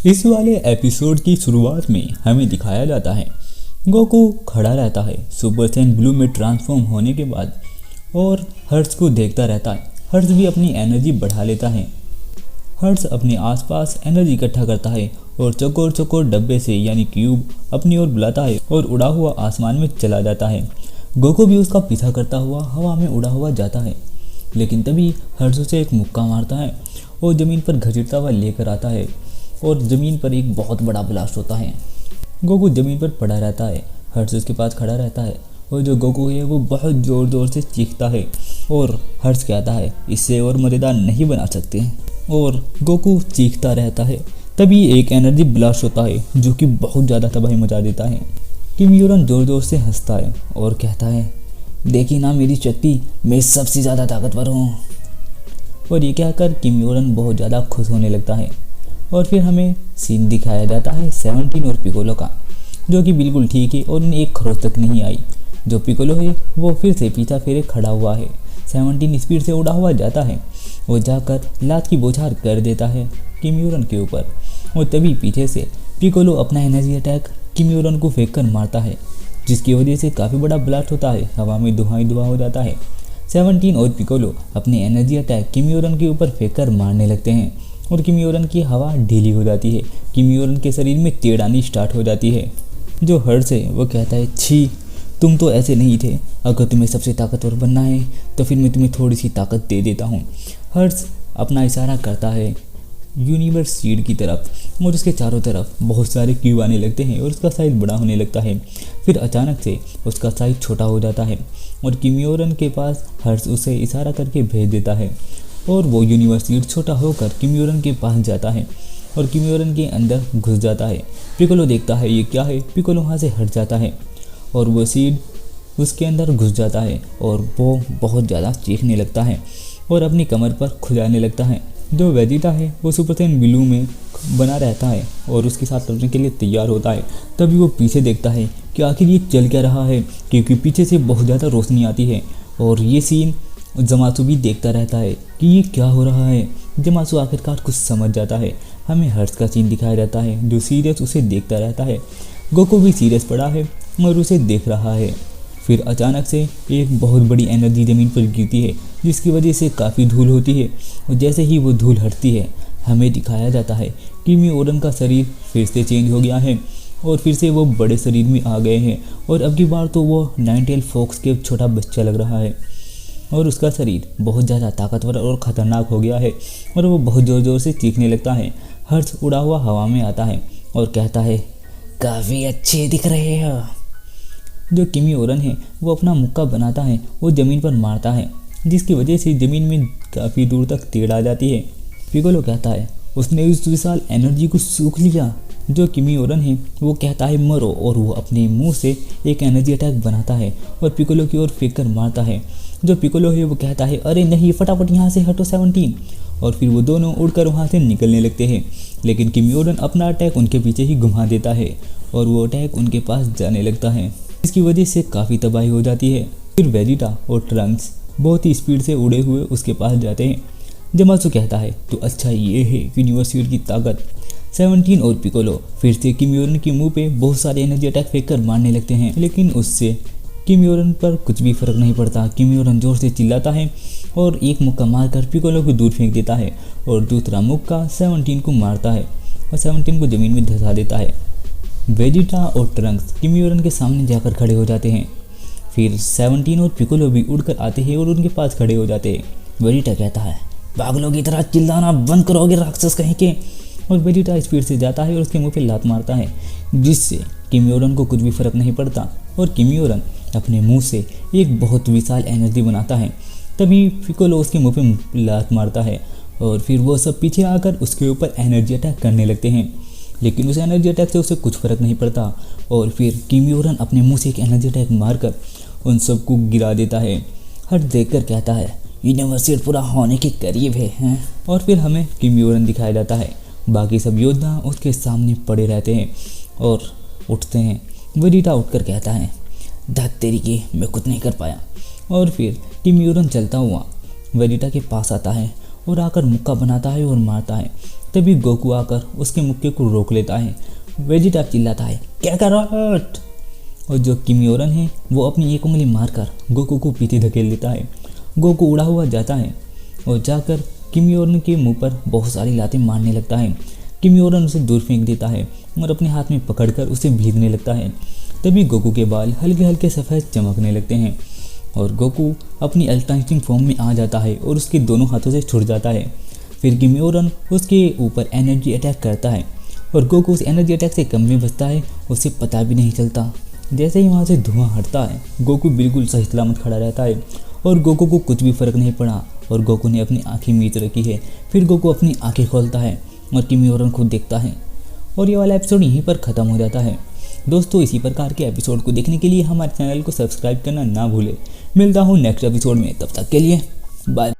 इस वाले एपिसोड की शुरुआत में हमें दिखाया जाता है गोकू खड़ा रहता है सुपर सैयन ब्लू में ट्रांसफॉर्म होने के बाद और हर्ष को देखता रहता है। हर्ष भी अपनी एनर्जी बढ़ा लेता है। हर्ष अपने आसपास एनर्जी इकट्ठा करता है और चकोर चकोर डब्बे से यानी क्यूब अपनी ओर बुलाता है और उड़ा हुआ आसमान में चला जाता है। गोकू भी उसका पीछा करता हुआ हवा में उड़ा हुआ जाता है, लेकिन तभी हर्ष उसे एक मुक्का मारता है और ज़मीन पर घसीटता हुआ लेकर आता है और ज़मीन पर एक बहुत बड़ा ब्लास्ट होता है। गोकू ज़मीन पर पड़ा रहता है, हर्ष उसके पास खड़ा रहता है और जो गोकू है वो बहुत ज़ोर ज़ोर से चीखता है और हर्ष कहता है इससे और मज़ेदार नहीं बना सकते और गोकू चीखता रहता है। तभी एक एनर्जी ब्लास्ट होता है जो कि बहुत ज़्यादा तबाही मचा देता है। किम यूरन ज़ोर ज़ोर से हंसता है और कहता है देखिए ना मेरी शक्ति, मैं सबसे ज़्यादा ताकतवर हूँ। और ये कहकर किम यूरन बहुत ज़्यादा खुश होने लगता है। और फिर हमें सीन दिखाया जाता है 17 और पिकोलो का, जो कि बिल्कुल ठीक है और उन्हें एक खरोच तक नहीं आई। जो पिकोलो है वो फिर से पीछा फेरे खड़ा हुआ है। 17 स्पीड से उड़ा हुआ जाता है और जाकर लात की बौछार कर देता है किम यूरन के ऊपर। और तभी पीछे से पिकोलो अपना एनर्जी अटैक किम यूरन को फेंक कर मारता है, जिसकी वजह से काफ़ी बड़ा ब्लास्ट होता है, हवा में धुआं ही धुआं हो जाता है। 17 और पिकोलो अपने एनर्जी अटैक किम यूरन के ऊपर फेंक कर मारने लगते हैं और किम यूरन की हवा ढीली हो जाती है। किम यूरन के शरीर में तेड़ आनी स्टार्ट हो जाती है। जो हर्ष है वो कहता है छी, तुम तो ऐसे नहीं थे, अगर तुम्हें सबसे ताकतवर बनना है तो फिर मैं तुम्हें थोड़ी सी ताकत दे देता हूँ। हर्ष अपना इशारा करता है यूनिवर्स सीड की तरफ और उसके चारों तरफ बहुत सारे क्यूब आने लगते हैं और उसका साइज बड़ा होने लगता है। फिर अचानक से उसका साइज छोटा हो जाता है और किम यूरन के पास हर्ष उसे इशारा करके भेज देता है और वो यूनिवर्स सीड छोटा होकर किम यूरन के पास जाता है और किम यूरन के अंदर घुस जाता है। पिकोलो देखता है ये क्या है, पिकोलो वहाँ से हट जाता है और वो सीड उसके अंदर घुस जाता है और वो बहुत ज़्यादा चीखने लगता है और अपनी कमर पर खुजाने लगता है। जो वेजिटा है वो सुपर सैयन ब्लू में बना रहता है और उसके साथ लड़ने के लिए तैयार होता है। तभी वो पीछे देखता है कि आखिर ये चल क्या रहा है, क्योंकि पीछे से बहुत ज़्यादा रोशनी आती है और ये सीन जमासु भी देखता रहता है कि ये क्या हो रहा है। जमासु आखिरकार कुछ समझ जाता है। हमें हर्ष का सीन दिखाया जाता है जो सीरियस उसे देखता रहता है। गोकू भी सीरियस पड़ा है और उसे देख रहा है। फिर अचानक से एक बहुत बड़ी एनर्जी ज़मीन पर गिरती है, जिसकी वजह से काफ़ी धूल होती है और जैसे ही वो धूल हटती है हमें दिखाया जाता है कि किम यूरन का शरीर फिर से चेंज हो गया है और फिर से वो बड़े शरीर में आ गए हैं और अब की बार तो वो नाइनटेल फॉक्स के छोटा बच्चा लग रहा है और उसका शरीर बहुत ज़्यादा ताकतवर और ख़तरनाक हो गया है और वो बहुत ज़ोर ज़ोर से चीखने लगता है। हर्ष उड़ा हुआ हवा में आता है और कहता है काफ़ी अच्छे दिख रहे हो। जो किम यूरन है वो अपना मुक्का बनाता है, वो ज़मीन पर मारता है, जिसकी वजह से ज़मीन में काफ़ी दूर तक तेड़ आ जाती है। पिकोलो कहता है उसने उस विशाल एनर्जी को सूख लिया। जो किम यूरन है वो कहता है मरो और वो अपने मुंह से एक एनर्जी अटैक बनाता है और पिकोलो की ओर फेंक कर मारता है। जो पिकोलो है वो कहता है अरे नहीं, फटाफट यहाँ से हटो 17। और फिर वो दोनों उड़कर वहाँ से निकलने लगते हैं, लेकिन किम यूरन अपना अटैक उनके पीछे ही घुमा देता है और वो अटैक उनके पास जाने लगता है, इसकी वजह से काफ़ी तबाही हो जाती है। फिर वेजिटा और ट्रंक्स बहुत ही स्पीड से उड़े हुए उसके पास जाते हैं। जमासु कहता है तो अच्छा ये है यूनिवर्स सीड की ताकत। 17 और पिकोलो फिर से किम यूरन के मुंह पे बहुत सारे एनर्जी अटैक फेंक कर मारने लगते हैं, लेकिन उससे किम यूरन पर कुछ भी फर्क नहीं पड़ता। किम यूरन जोर से चिल्लाता है और एक मुक्का मारकर पिकोलो को दूर फेंक देता है और दूसरा मुक्का 17 को मारता है और 17 को ज़मीन में धंसा देता है। वेजिटा और ट्रंक्स किम यूरन के सामने जाकर खड़े हो जाते हैं। फिर 17 और पिकोलो भी उड़कर आते हैं और उनके पास खड़े हो जाते हैं। वेजिटा कहता है पागलों की तरह चिल्लाना बंद करोगे राक्षस कहीं के। और वेजिटा स्पीड से जाता है और उसके मुंह पे लात मारता है, जिससे किम यूरन को कुछ भी फर्क नहीं पड़ता और किम यूरन अपने मुंह से एक बहुत विशाल एनर्जी बनाता है। तभी पिकोलो उसके मुंह पे लात मारता है और फिर वो सब पीछे आकर उसके ऊपर एनर्जी अटैक करने लगते हैं, लेकिन उस एनर्जी अटैक से उसे कुछ फर्क नहीं पड़ता। और फिर किम यूरन अपने मुंह से एक एनर्जी अटैक मारकर उन सबको गिरा देता है। हर्ष देखकर कहता है यूनिवर्स सीड पूरा होने के करीब है, हैं? और फिर हमें किम यूरन दिखाया जाता है। बाकी सब योद्धा उसके सामने पड़े रहते हैं और उठते हैं। वेजिटा उठकर कहता है धत तेरी की, मैं कुछ नहीं कर पाया। और फिर किम यूरन चलता हुआ वेजिटा के पास आता है और आकर मुक्का बनाता है और मारता है। तभी गोकू आकर उसके मुक्के को रोक लेता है। वेजिटा चिल्लाता है, क्या कर रहा है? और जो किमियोरन है वो अपनी एक उंगली मारकर गोकू को पीछे धकेल देता है। गोकू उड़ा हुआ जाता है और जाकर किमियोरन के मुंह पर बहुत सारी लातें मारने लगता है। किमियोरन उसे दूर फेंक देता है और अपने हाथ में पकड़कर उसे भीगने लगता है। तभी गोकू के बाल हल्के हल्के सफ़ेद चमकने लगते हैं और गोकू अपनी अल्ट्राइजिंग फॉर्म में आ जाता है और उसके दोनों हाथों से छूट जाता है। फिर किमियोरन उसके ऊपर एनर्जी अटैक करता है और गोकू उस एनर्जी अटैक से कम में बचता है, उसे पता भी नहीं चलता। जैसे ही वहाँ से धुआं हटता है गोकू बिल्कुल सही सलामत खड़ा रहता है और गोकू को कुछ भी फर्क नहीं पड़ा और गोकू ने अपनी आंखें मीच रखी है। फिर गोकू अपनी आंखें खोलता है और किमियोरन को देखता है और ये वाला एपिसोड यहीं पर ख़त्म हो जाता है। दोस्तों, इसी प्रकार के एपिसोड को देखने के लिए हमारे चैनल को सब्सक्राइब करना ना भूलें। मिलता हूँ नेक्स्ट एपिसोड में, तब तक के लिए बाय।